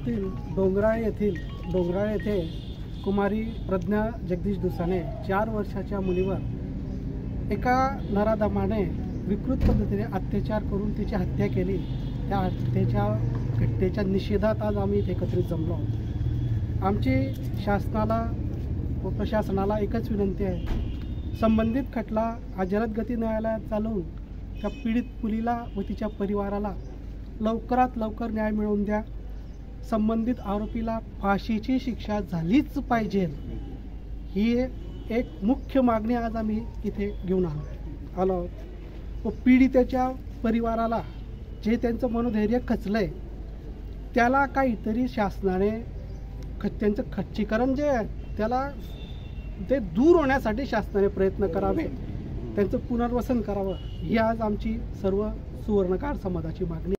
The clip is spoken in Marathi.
तालुक्यातील डोंगराळे येथे कुमारी प्रज्ञा जगदीश दुसाने 4 वर्षाच्या मुलीवर एका नराधमाने विकृत पद्धतीने अत्याचार करून तिची हत्या केली। त्या हत्येच्या घटनेच्या निषेधात आज आम्ही इथे एकत्रित जमलो आहोत। आमची शासनाला व प्रशासनाला एकच विनंती आहे, संबंधित खटला जलद गती न्यायालयात चालवून त्या पीडित मुलीला व तिच्या परिवाराला लवकरात लवकर न्याय मिळवून द्या। संबंधित आरोपीला फाशीची शिक्षा झालीच पाहिजे, ही एक मुख्य मागणी आज आम्ही इथे घेऊन आलो आहोत। व पीडितेच्या परिवाराला जे त्यांचं मनोधैर्य खचलंय त्याला काहीतरी शासनाने त्यांचं खच्चीकरण जे आहे त्याला ते दूर होण्यासाठी शासनाने प्रयत्न करावे, त्यांचं पुनर्वसन करावं, ही आज आमची सर्व सुवर्णकार समाजाची मागणी।